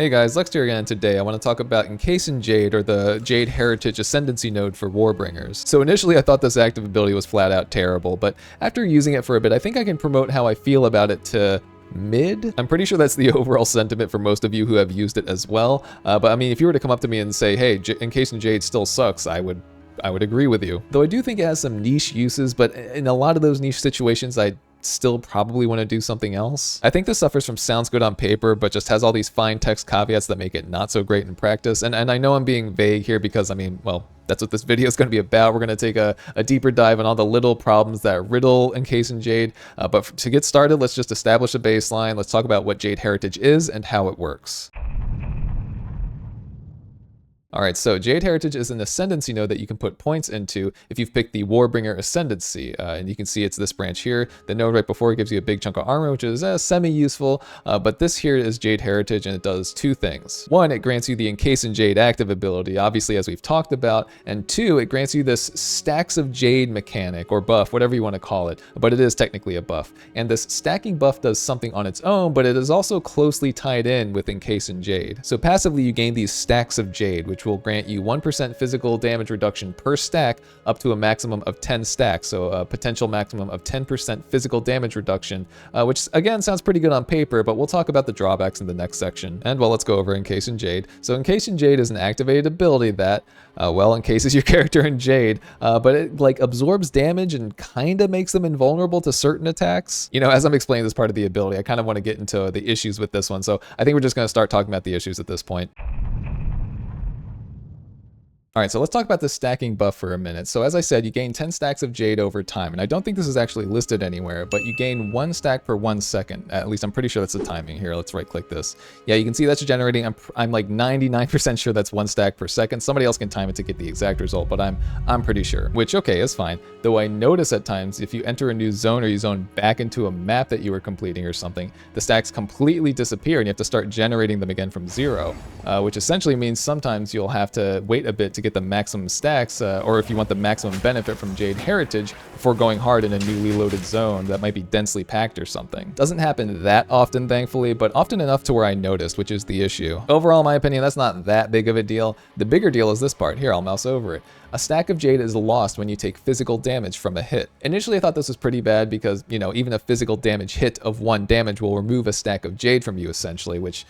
Hey guys, Lex here again, and today I want to talk about Encase and Jade, or the Jade Heritage Ascendency node for Warbringers. So initially I thought this active ability was flat out terrible, but after using it for a bit, I think I can promote how I feel about it to mid. I'm pretty sure that's the overall sentiment for most of you who have used it as well. But I mean, if you were to come up to me and say, hey, Encase and Jade still sucks, I would agree with you. Though I do think it has some niche uses, but in a lot of those niche situations, I still probably want to do something else. I think this suffers from sounds good on paper, but just has all these fine text caveats that make it not so great in practice. And I know I'm being vague here because, I mean, well, that's what this video is going to be about. We're going to take a deeper dive on all the little problems that riddle Encase and Jade. But to get started, let's just establish a baseline. Let's talk about what Jade Heritage is and how it works. Alright, so Jade Heritage is an Ascendancy node that you can put points into if you've picked the Warbringer Ascendency. And you can see it's this branch here. The node right before gives you a big chunk of armor, which is semi-useful. But this here is Jade Heritage, and it does two things. One, it grants you the Encase and Jade active ability, obviously as we've talked about. And two, it grants you this Stacks of Jade mechanic, or buff, whatever you want to call it. But it is technically a buff. And this stacking buff does something on its own, but it is also closely tied in with Encase and Jade. So passively you gain these Stacks of Jade, which will grant you 1% physical damage reduction per stack up to a maximum of 10 stacks, so a potential maximum of 10% physical damage reduction, which again sounds pretty good on paper, but we'll talk about the drawbacks in the next section. And well, let's go over Encase and Jade. So Encase and Jade is an activated ability that, well, encases your character in Jade, but it like absorbs damage and kind of makes them invulnerable to certain attacks. You know, as I'm explaining this part of the ability, I kind of want to get into the issues with this one, so I think we're just going to start talking about the issues at this point. Alright, so let's talk about the stacking buff for a minute. So as I said, you gain 10 stacks of Jade over time, and I don't think this is actually listed anywhere, but you gain 1 stack per 1 second. At least I'm pretty sure that's the timing here. Let's right click this. Yeah, you can see that's generating, I'm like 99% sure that's 1 stack per second. Somebody else can time it to get the exact result, but I'm pretty sure, which okay, is fine. Though I notice at times if you enter a new zone or you zone back into a map that you were completing or something, the stacks completely disappear and you have to start generating them again from zero, which essentially means sometimes you'll have to wait a bit to get the maximum stacks, or if you want the maximum benefit from Jade Heritage before going hard in a newly loaded zone that might be densely packed or something. Doesn't happen that often, thankfully, but often enough to where I noticed, which is the issue. Overall, in my opinion, that's not that big of a deal. The bigger deal is this part. Here, I'll mouse over it. A stack of Jade is lost when you take physical damage from a hit. Initially, I thought this was pretty bad because, you know, even a physical damage hit of 1 damage will remove a stack of Jade from you, essentially, which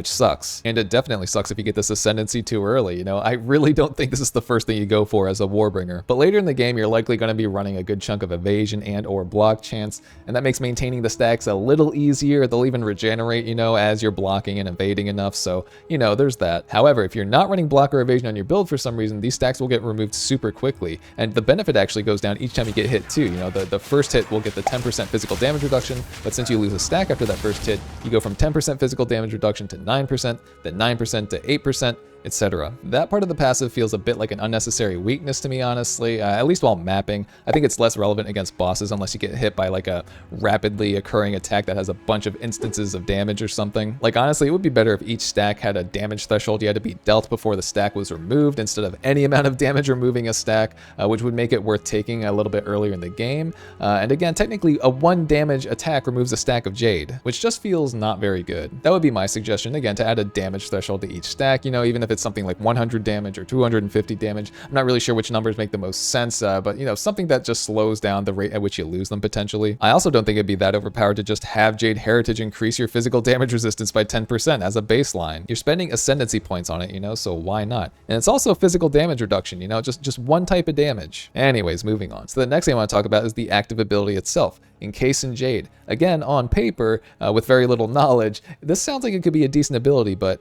sucks. And it definitely sucks if you get this Ascendancy too early, you know? I really don't think this is the first thing you go for as a Warbringer. But later in the game, you're likely going to be running a good chunk of evasion and or block chance, and that makes maintaining the stacks a little easier. They'll even regenerate, you know, as you're blocking and evading enough, so, you know, there's that. However, if you're not running block or evasion on your build for some reason, these stacks will get removed super quickly, and the benefit actually goes down each time you get hit too. You know, the first hit will get the 10% physical damage reduction, but since you lose a stack after that first hit, you go from 10% physical damage reduction to 9%, then 9% to 8%, etc. That part of the passive feels a bit like an unnecessary weakness to me, honestly, at least while mapping. I think it's less relevant against bosses unless you get hit by like a rapidly occurring attack that has a bunch of instances of damage or something. Like honestly, it would be better if each stack had a damage threshold you had to be dealt before the stack was removed instead of any amount of damage removing a stack, which would make it worth taking a little bit earlier in the game. And again, technically a 1 damage attack removes a stack of Jade, which just feels not very good. That would be my suggestion, again, to add a damage threshold to each stack, you know, even if it's something like 100 damage or 250 damage. I'm not really sure which numbers make the most sense, but you know, something that just slows down the rate at which you lose them potentially. I also don't think it'd be that overpowered to just have Jade Heritage increase your physical damage resistance by 10% as a baseline. You're spending Ascendancy points on it, you know, so why not? And it's also physical damage reduction, you know, just one type of damage. Anyways, moving on. So the next thing I want to talk about is the active ability itself. Encase and Jade. Again, on paper, with very little knowledge, this sounds like it could be a decent ability, but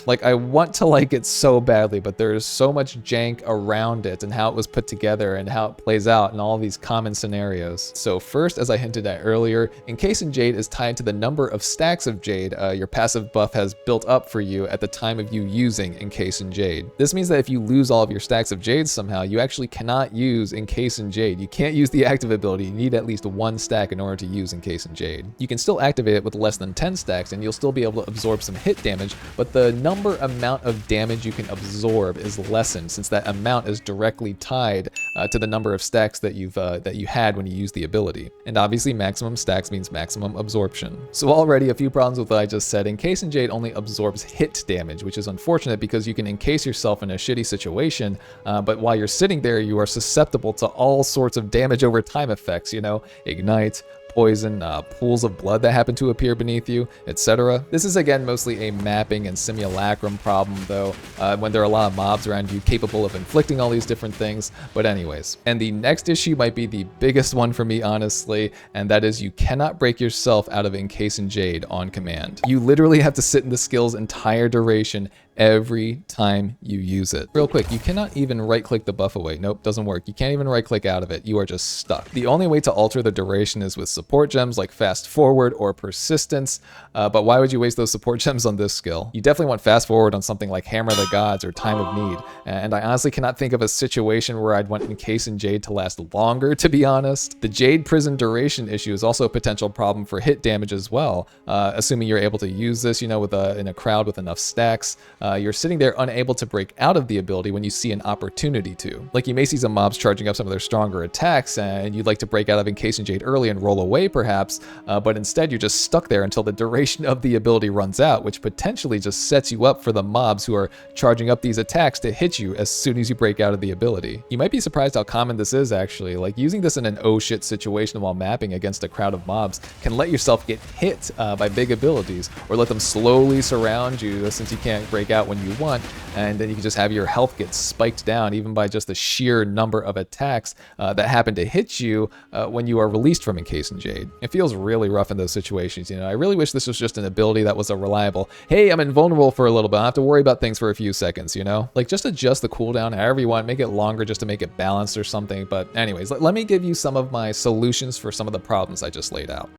like I want to like it so badly, but there's so much jank around it and how it was put together and how it plays out in all these common scenarios. So first, as I hinted at earlier, Encase and Jade is tied to the number of stacks of Jade your passive buff has built up for you at the time of you using Encase and Jade. This means that if you lose all of your stacks of Jade somehow, you actually cannot use Encase and Jade. You can't use the active ability. You need at least 1 stack in order to use Encase and Jade. You can still activate it with less than 10 stacks and you'll still be able to absorb some hit damage, but the amount of damage you can absorb is lessened, since that amount is directly tied to the number of stacks that you had when you used the ability. And obviously maximum stacks means maximum absorption. So already a few problems with what I just said. Encase in Jade only absorbs hit damage, which is unfortunate because you can encase yourself in a shitty situation, but while you're sitting there, you are susceptible to all sorts of damage over time effects, you know, ignite, poison, pools of blood that happen to appear beneath you, etc. This is again mostly a mapping and simulacrum problem though, when there are a lot of mobs around you capable of inflicting all these different things. But anyways, and the next issue might be the biggest one for me honestly, and that is you cannot break yourself out of Encase in Jade on command. You literally have to sit in the skill's entire duration every time you use it. Real quick, you cannot even right click the buff away. Nope, doesn't work. You can't even right click out of it. You are just stuck. The only way to alter the duration is with support gems like fast forward or persistence, but why would you waste those support gems on this skill? You definitely want fast forward on something like Hammer of the Gods or Time of Need, and I honestly cannot think of a situation where I'd want Encase in Jade to last longer, to be honest. The Jade Prison duration issue is also a potential problem for hit damage as well, assuming you're able to use this, you know, in a crowd with enough stacks. You're sitting there unable to break out of the ability when you see an opportunity to. Like you may see some mobs charging up some of their stronger attacks and you'd like to break out of Encase in Jade early and roll away perhaps, but instead you're just stuck there until the duration of the ability runs out, which potentially just sets you up for the mobs who are charging up these attacks to hit you as soon as you break out of the ability. You might be surprised how common this is actually. Like using this in an oh shit situation while mapping against a crowd of mobs can let yourself get hit by big abilities, or let them slowly surround you since you can't break out when you want, and then you can just have your health get spiked down even by just the sheer number of attacks that happen to hit you when you are released from Encase in Jade. It feels really rough in those situations, you know. I really wish this was just an ability that was a reliable, hey, I'm invulnerable for a little bit, I don't have to worry about things for a few seconds, you know? Like just adjust the cooldown however you want, make it longer just to make it balanced or something. But anyways, let me give you some of my solutions for some of the problems I just laid out.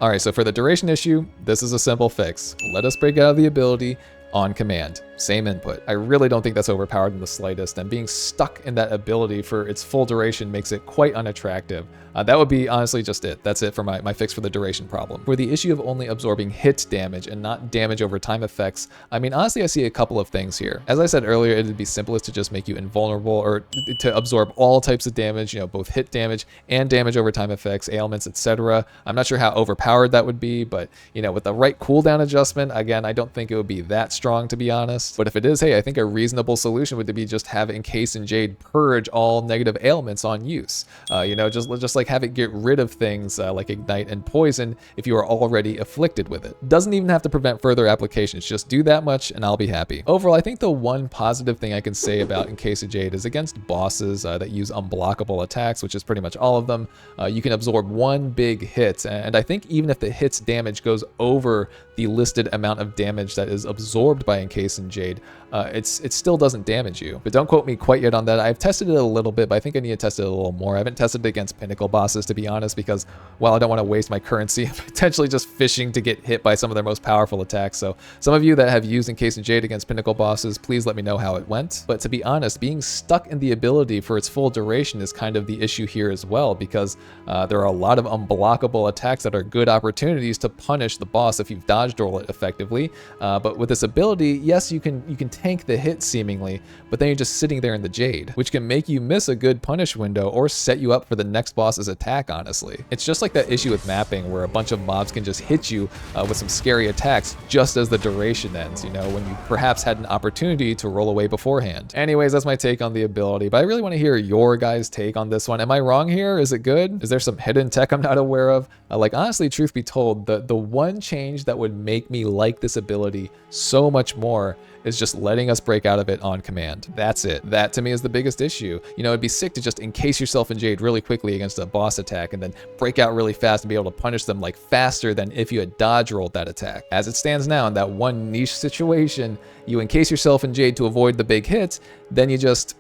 Alright, so for the duration issue, this is a simple fix. Let us break out of the ability on command. Same input. I really don't think that's overpowered in the slightest, and being stuck in that ability for its full duration makes it quite unattractive. That would be honestly just it. That's it for my fix for the duration problem. For the issue of only absorbing hit damage and not damage over time effects, I mean, honestly, I see a couple of things here. As I said earlier, it'd be simplest to just make you invulnerable, or to absorb all types of damage, you know, both hit damage and damage over time effects, ailments, etc. I'm not sure how overpowered that would be, but, you know, with the right cooldown adjustment, again, I don't think it would be that strong, to be honest. But if it is, hey, I think a reasonable solution would be just have Encase in Jade purge all negative ailments on use. You know, just like have it get rid of things like ignite and poison if you are already afflicted with it. Doesn't even have to prevent further applications, just do that much and I'll be happy. Overall, I think the one positive thing I can say about Encase in Jade is against bosses that use unblockable attacks, which is pretty much all of them, you can absorb one big hit, and I think even if the hit's damage goes over the listed amount of damage that is absorbed by Encase in Jade, it still doesn't damage you. But don't quote me quite yet on that. I've tested it a little bit, but I think I need to test it a little more. I haven't tested it against pinnacle bosses, to be honest, because, well, I don't want to waste my currency potentially just fishing to get hit by some of their most powerful attacks. So some of you that have used Encase in Jade against pinnacle bosses, please let me know how it went. But to be honest, being stuck in the ability for its full duration is kind of the issue here as well, because there are a lot of unblockable attacks that are good opportunities to punish the boss if you've dodged roll it effectively. But with this ability, yes, you can tank the hit seemingly, but then you're just sitting there in the Jade, which can make you miss a good punish window or set you up for the next boss's attack, honestly. It's just like that issue with mapping where a bunch of mobs can just hit you with some scary attacks just as the duration ends, you know, when you perhaps had an opportunity to roll away beforehand. Anyways, that's my take on the ability, but I really want to hear your guys' take on this one. Am I wrong here? Is it good? Is there some hidden tech I'm not aware of? Like, honestly, truth be told, the one change that would make me like this ability so much more is just letting us break out of it on command. That's it. That to me is the biggest issue. You know, it'd be sick to just encase yourself in Jade really quickly against a boss attack and then break out really fast and be able to punish them like faster than if you had dodge rolled that attack. As it stands now, in that one niche situation, you encase yourself in Jade to avoid the big hits, then you just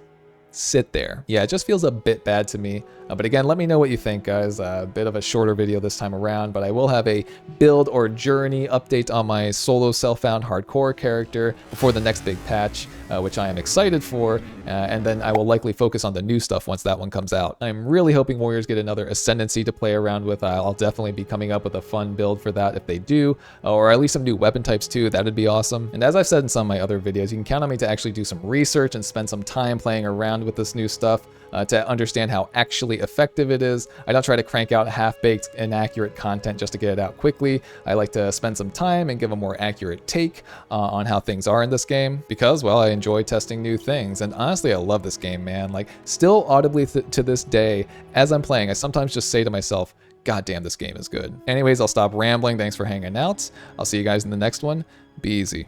sit there. Yeah, it just feels a bit bad to me. But again, let me know what you think, guys. A bit of a shorter video this time around, but I will have a build or journey update on my solo self-found hardcore character before the next big patch, which I am excited for, and then I will likely focus on the new stuff once that one comes out. I'm really hoping Warriors get another Ascendancy to play around with. I'll definitely be coming up with a fun build for that if they do, or at least some new weapon types too. That would be awesome. And as I've said in some of my other videos, you can count on me to actually do some research and spend some time playing around with this new stuff to understand how actually effective it is. I don't try to crank out half-baked, inaccurate content just to get it out quickly. I like to spend some time and give a more accurate take on how things are in this game because, well, I enjoy testing new things. And honestly, I love this game, man. Like, still audibly to this day, as I'm playing, I sometimes just say to myself, God damn, this game is good. Anyways, I'll stop rambling. Thanks for hanging out. I'll see you guys in the next one. Be easy.